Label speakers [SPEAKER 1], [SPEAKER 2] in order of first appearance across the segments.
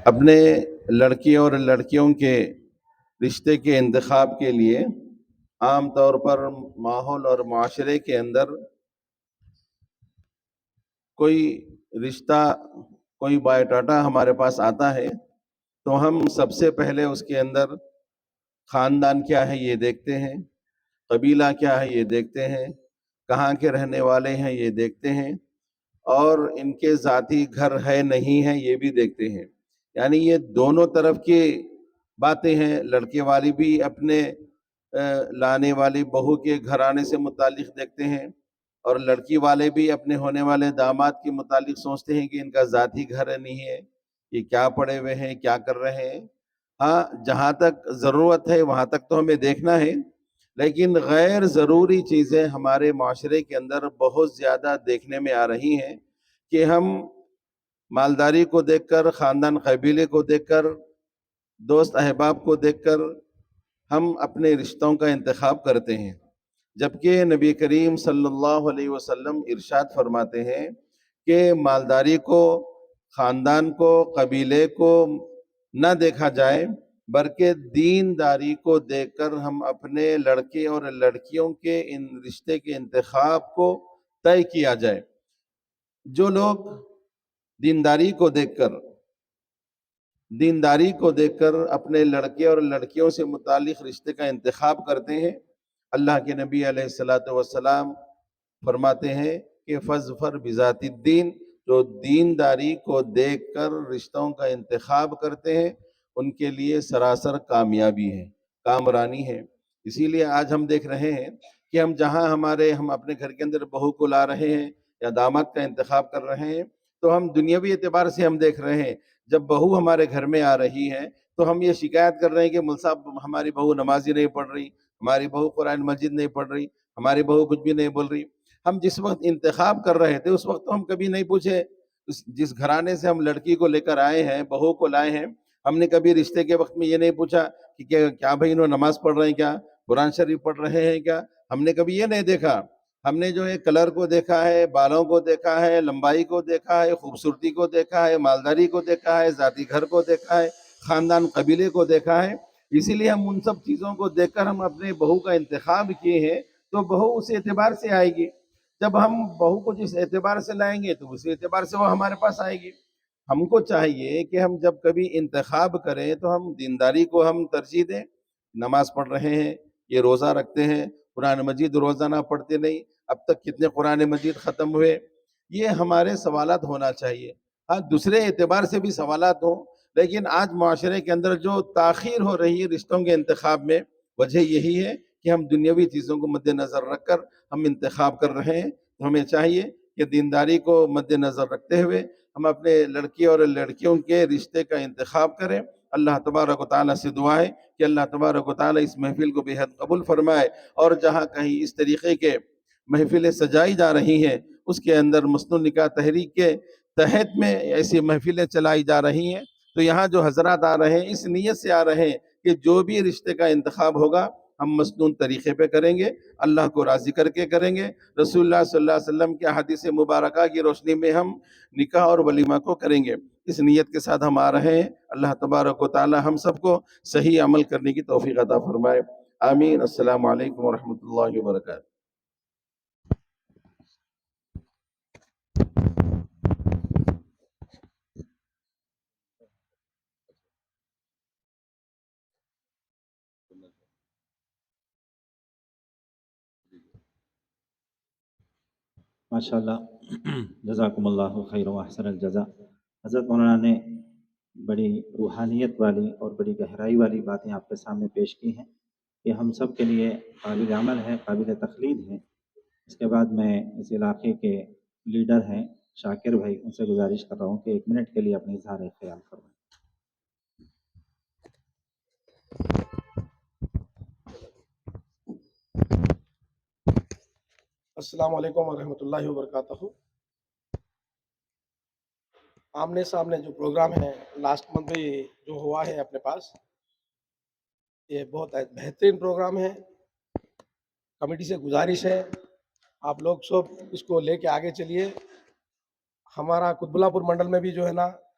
[SPEAKER 1] اپنے لڑکی اور لڑکیوں کے رشتے کے انتخاب کے لیے عام طور پر ماحول اور معاشرے کے اندر کوئی رشتہ، کوئی بایو ڈاٹا ہمارے پاس آتا ہے تو ہم سب سے پہلے اس کے اندر خاندان کیا ہے یہ دیکھتے ہیں، قبیلہ کیا ہے یہ دیکھتے ہیں، کہاں کے رہنے والے ہیں یہ دیکھتے ہیں، اور ان کے ذاتی گھر ہے نہیں ہے یہ بھی دیکھتے ہیں۔ یعنی یہ دونوں طرف کی باتیں ہیں۔ لڑکے والی بھی اپنے لانے والی بہو کے گھرانے سے متعلق دیکھتے ہیں، اور لڑکی والے بھی اپنے ہونے والے داماد کے متعلق سوچتے ہیں کہ ان کا ذاتی گھر نہیں ہے، یہ کیا پڑے ہوئے ہیں، کیا کر رہے ہیں۔ ہاں، جہاں تک ضرورت ہے وہاں تک تو ہمیں دیکھنا ہے، لیکن غیر ضروری چیزیں ہمارے معاشرے کے اندر بہت زیادہ دیکھنے میں آ رہی ہیں کہ ہم مالداری کو دیکھ کر، خاندان قبیلے کو دیکھ کر، دوست احباب کو دیکھ کر ہم اپنے رشتوں کا انتخاب کرتے ہیں، جبکہ نبی کریم صلی اللہ علیہ وسلم ارشاد فرماتے ہیں کہ مالداری کو، خاندان کو، قبیلے کو نہ دیکھا جائے، بلکہ دینداری کو دیکھ کر ہم اپنے لڑکے اور لڑکیوں کے ان رشتے کے انتخاب کو طے کیا جائے۔ جو لوگ دینداری کو دیکھ کر اپنے لڑکے اور لڑکیوں سے متعلق رشتے کا انتخاب کرتے ہیں، اللہ کے نبی علیہ الصلوۃ والسلام فرماتے ہیں کہ فَاظْفَرْ بِذَاتِ الدِّین، جو دینداری کو دیکھ کر رشتوں کا انتخاب کرتے ہیں ان کے لیے سراسر کامیابی ہے، کامرانی ہے۔ اسی لیے آج ہم دیکھ رہے ہیں کہ ہم اپنے گھر کے اندر بہو کو لا رہے ہیں یا داماد کا انتخاب کر رہے ہیں تو ہم دنیاوی اعتبار سے ہم دیکھ رہے ہیں۔ جب بہو ہمارے گھر میں آ رہی ہے تو ہم یہ شکایت کر رہے ہیں کہ مول صاحب ہماری بہو نمازی نہیں پڑھ رہی، ہماری بہو قرآن مجید نہیں پڑھ رہی، ہماری بہو کچھ بھی نہیں بول رہی۔ ہم جس وقت انتخاب کر رہے تھے اس وقت تو ہم کبھی نہیں پوچھے، جس گھرانے سے ہم لڑکی کو لے کر آئے ہیں، بہو کو لائے ہیں، ہم نے کبھی رشتے کے وقت میں یہ نہیں پوچھا کہ کیا بھائی انہوں نماز پڑھ رہے ہیں، کیا قرآن شریف پڑھ رہے ہیں، کیا ہم نے کبھی یہ نہیں دیکھا۔ ہم نے جو ہے کلر کو دیکھا ہے، بالوں کو دیکھا ہے، لمبائی کو دیکھا ہے، خوبصورتی کو دیکھا ہے، مالداری کو دیکھا ہے، ذاتی گھر کو دیکھا ہے، خاندان قبیلے کو دیکھا ہے۔ اسی لیے ہم ان سب چیزوں کو دیکھ کر ہم اپنے بہو کا انتخاب کیے ہیں، تو بہو اس اعتبار سے آئے گی۔ جب ہم بہو کو جس اعتبار سے لائیں گے تو اس اعتبار سے وہ ہمارے پاس آئے گی۔ ہم کو چاہیے کہ ہم جب کبھی انتخاب کریں تو ہم دینداری کو ہم ترجیح دیں۔ نماز پڑھ رہے ہیں، یہ روزہ رکھتے ہیں، قرآن مجید روزانہ پڑھتے نہیں، اب تک کتنے قرآن مجید ختم ہوئے، یہ ہمارے سوالات ہونا چاہیے۔ ہاں، دوسرے اعتبار سے بھی سوالات ہوں، لیکن آج معاشرے کے اندر جو تاخیر ہو رہی ہے رشتوں کے انتخاب میں، وجہ یہی ہے کہ ہم دنیاوی چیزوں کو مد نظر رکھ کر ہم انتخاب کر رہے ہیں۔ تو ہمیں چاہیے کہ دینداری کو مد نظر رکھتے ہوئے ہم اپنے لڑکی اور لڑکیوں کے رشتے کا انتخاب کریں۔ اللہ تبارک و تعالیٰ سے دعا ہے کہ اللہ تبارک و تعالیٰ اس محفل کو بے حد قبول فرمائے، اور جہاں کہیں اس طریقے کے محفلیں سجائی جا رہی ہیں اس کے اندر مسنون نکاح تحریک کے تحت میں ایسی محفلیں چلائی جا رہی ہیں، تو یہاں جو حضرات آ رہے ہیں اس نیت سے آ رہے ہیں کہ جو بھی رشتے کا انتخاب ہوگا ہم مسنون طریقے پہ کریں گے، اللہ کو راضی کر کے کریں گے، رسول اللہ صلی اللہ علیہ وسلم کے حدیث مبارکہ کی روشنی میں ہم نکاح اور ولیمہ کو کریں گے۔ اس نیت کے ساتھ ہم آ رہے ہیں۔ اللہ تبارک و تعالی ہم سب کو صحیح عمل کرنے کی توفیق عطا فرمائے، آمین۔ السلام علیکم ورحمۃ اللہ وبرکاتہ۔
[SPEAKER 2] ماشاءاللہ، جزاکم اللہ خیر و احسن الجزا۔ حضرت مولانا نے بڑی روحانیت والی اور بڑی گہرائی والی باتیں آپ کے سامنے پیش کی ہیں، یہ ہم سب کے لیے قابل عمل ہے، قابل تقلید ہے۔ اس کے بعد میں اس علاقے کے لیڈر ہیں شاکر بھائی، ان سے گزارش کر رہا ہوں کہ 1 منٹ کے لیے اپنے اظہار خیال فرمائیں۔
[SPEAKER 3] السلام علیکم ورحمۃ اللہ وبرکاتہ۔ آمنے سامنے جو پروگرام ہے لاسٹ منتھ بھی جو ہوا ہے اپنے پاس، یہ بہت بہترین پروگرام ہے۔ کمیٹی سے گزارش ہے آپ لوگ سب اس کو لے کے آگے چلیے۔ ہمارا قطب اللہ پور منڈل میں بھی جو ہے نا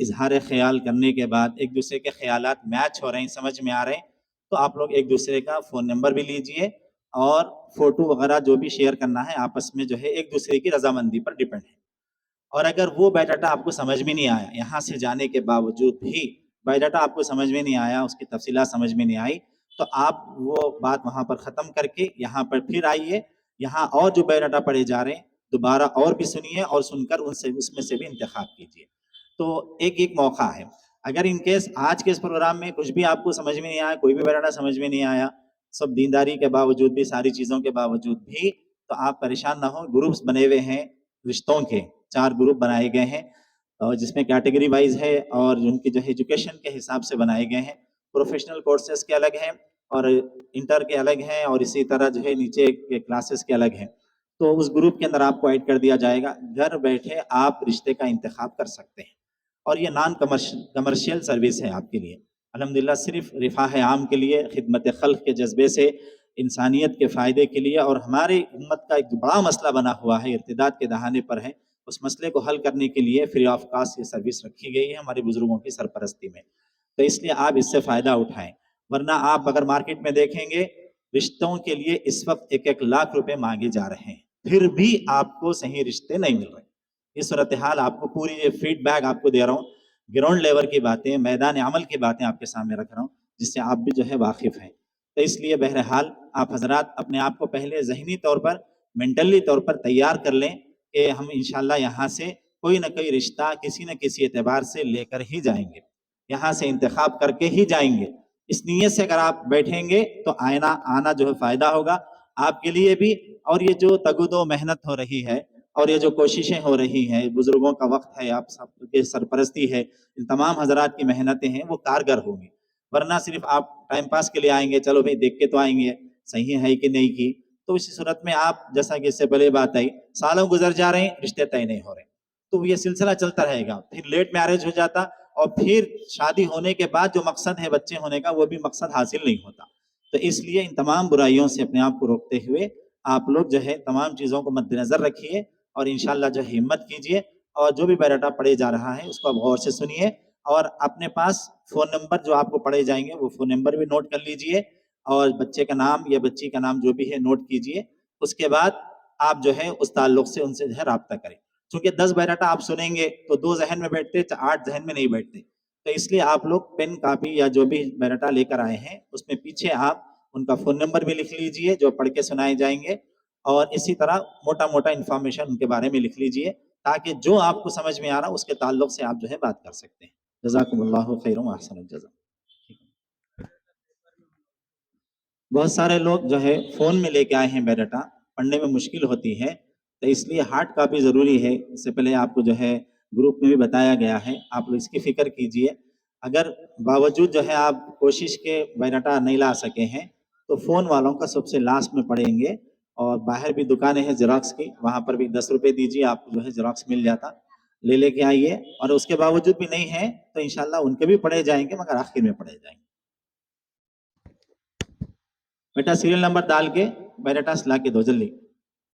[SPEAKER 2] اظہار خیال کرنے کے بعد ایک دوسرے کے خیالات میچ ہو رہے ہیں، سمجھ میں آ رہے ہیں، تو آپ لوگ ایک دوسرے کا فون نمبر بھی لیجئے اور فوٹو وغیرہ جو بھی شیئر کرنا ہے آپس میں جو ہے ایک دوسرے کی رضامندی پر ڈیپینڈ ہے۔ اور اگر وہ بایو ڈاٹا آپ کو سمجھ میں نہیں آیا، یہاں سے جانے کے باوجود بھی بایو ڈاٹا آپ کو سمجھ میں نہیں آیا، اس کی تفصیلات سمجھ میں نہیں آئی، تو آپ وہ بات وہاں پر ختم کر کے یہاں پر پھر آئیے، یہاں اور جو بایو ڈاٹا پڑھے جا رہے ہیں دوبارہ اور بھی سنیے اور سن کر اس میں سے بھی انتخاب کیجیے۔ تو ایک موقع ہے، اگر ان کیس آج کے اس پروگرام میں کچھ بھی آپ کو سمجھ میں نہیں آیا، کوئی بھی بایو ڈاٹا سمجھ میں نہیں آیا، سب دینداری کے باوجود بھی، ساری چیزوں کے باوجود بھی، تو آپ پریشان نہ ہو، گروپس بنے ہوئے ہیں رشتوں کے، 4 گروپ بنائے گئے ہیں اور جس میں کیٹیگری وائز ہے اور ان کی جو ایجوکیشن کے حساب سے بنائے گئے ہیں، پروفیشنل کورسز کے الگ ہیں اور انٹر کے الگ ہیں اور اسی طرح جو ہے نیچے کے کلاسز کے الگ ہیں۔ تو اس گروپ کے اندر آپ کو ایڈ کر دیا جائے گا، گھر بیٹھے آپ رشتے کا انتخاب کر سکتے ہیں اور یہ نان کمرشل سروس ہے آپ کے لیے، الحمدللہ صرف رفاہ عام کے لیے، خدمت خلق کے جذبے سے، انسانیت کے فائدے کے لیے، اور ہماری امت کا ایک بڑا مسئلہ بنا ہوا ہے، ارتداد کے دہانے پر ہے، اس مسئلے کو حل کرنے کے لیے فری آف کاسٹ یہ سروس رکھی گئی ہے ہمارے بزرگوں کی سرپرستی میں، تو اس لیے آپ اس سے فائدہ اٹھائیں۔ ورنہ آپ اگر مارکیٹ میں دیکھیں گے رشتوں کے لیے اس وقت 1-1 لاکھ روپے مانگے جا رہے ہیں، پھر بھی آپ کو صحیح رشتے نہیں مل رہے۔ یہ صورتحال آپ کو پوری فیڈ بیک آپ کو دے رہا ہوں، گراؤنڈ لیول کی باتیں، میدان عمل کی باتیں آپ کے سامنے رکھ رہا ہوں، جس سے آپ بھی جو ہے واقف ہیں۔ تو اس لیے بہرحال آپ حضرات اپنے آپ کو پہلے ذہنی طور پر، مینٹلی طور پر تیار کر لیں کہ ہم انشاءاللہ یہاں سے کوئی نہ کوئی رشتہ کسی نہ کسی اعتبار سے لے کر ہی جائیں گے، یہاں سے انتخاب کر کے ہی جائیں گے۔ اس نیت سے اگر آپ بیٹھیں گے تو آنا جو ہے فائدہ ہوگا آپ کے لیے بھی، اور یہ جو تگود و محنت ہو رہی ہے اور یہ جو کوششیں ہو رہی ہیں، بزرگوں کا وقت ہے، آپ سب کی سرپرستی ہے، ان تمام حضرات کی محنتیں ہیں وہ کارگر ہوں گی۔ ورنہ صرف آپ ٹائم پاس کے لیے آئیں گے، چلو بھئی دیکھ کے تو آئیں گے صحیح ہے کہ نہیں کی، تو اسی صورت میں آپ جیسا کہ اس سے پہلے بات آئی سالوں گزر جا رہے ہیں، رشتے طے نہیں ہو رہے، تو یہ سلسلہ چلتا رہے گا، پھر لیٹ میرج ہو جاتا اور پھر شادی ہونے کے بعد جو مقصد ہے بچے ہونے کا وہ بھی مقصد حاصل نہیں ہوتا۔ تو اس لیے ان تمام برائیوں سے اپنے آپ کو روکتے ہوئے آپ لوگ جو ہے تمام چیزوں کو مد نظر رکھیے اور انشاءاللہ جو ہمت کیجیے، اور جو بھی بایوڈاٹا پڑھے جا رہا ہے اس کو آپ غور سے سنیے، اور اپنے پاس فون نمبر جو آپ کو پڑھے جائیں گے وہ فون نمبر بھی نوٹ کر لیجئے، اور بچے کا نام یا بچی کا نام جو بھی ہے نوٹ کیجئے۔ اس کے بعد آپ جو ہے اس تعلق سے ان سے جو ہے رابطہ کریں، چونکہ 10 بایوڈاٹا آپ سنیں گے تو 2 ذہن میں بیٹھتے، 8 ذہن میں نہیں بیٹھتے، تو اس لیے آپ لوگ پین کاپی یا جو بھی بایوڈاٹا لے کر آئے ہیں اس میں پیچھے آپ ان کا فون نمبر بھی لکھ لیجئے جو پڑھ کے سنائے جائیں گے، اور اسی طرح موٹا موٹا انفارمیشن ان کے بارے میں لکھ لیجئے تاکہ جو آپ کو سمجھ میں آ رہا اس کے تعلق سے آپ جو ہے بات کر سکتے ہیں۔ جزاکم اللہ خیر و احسن الجزا۔ بہت سارے لوگ جو ہے فون میں لے کے آئے ہیں بایوڈاٹا، پڑھنے میں مشکل ہوتی ہے، تو اس لیے ہارڈ کاپی ضروری ہے۔ اس سے پہلے آپ کو جو ہے گروپ میں بھی بتایا گیا ہے، آپ لوگ اس کی فکر کیجئے۔ اگر باوجود جو ہے آپ کوشش کے بایوڈاٹا نہیں لا سکے ہیں تو فون والوں کا سب سے لاسٹ میں پڑھیں گے، اور باہر بھی دکانیں ہیں زیروکس کی، وہاں پر بھی 10 روپے دیجیے آپ کو جو ہے زیروکس مل جاتا، لے کے آئیے، اور اس کے باوجود بھی نہیں ہے تو انشاءاللہ ان کے بھی پڑھے جائیں گے مگر آخر میں پڑھے جائیں گے۔ بیٹا سیریل نمبر ڈال کے بایوڈاٹا لا کے دو جلدی۔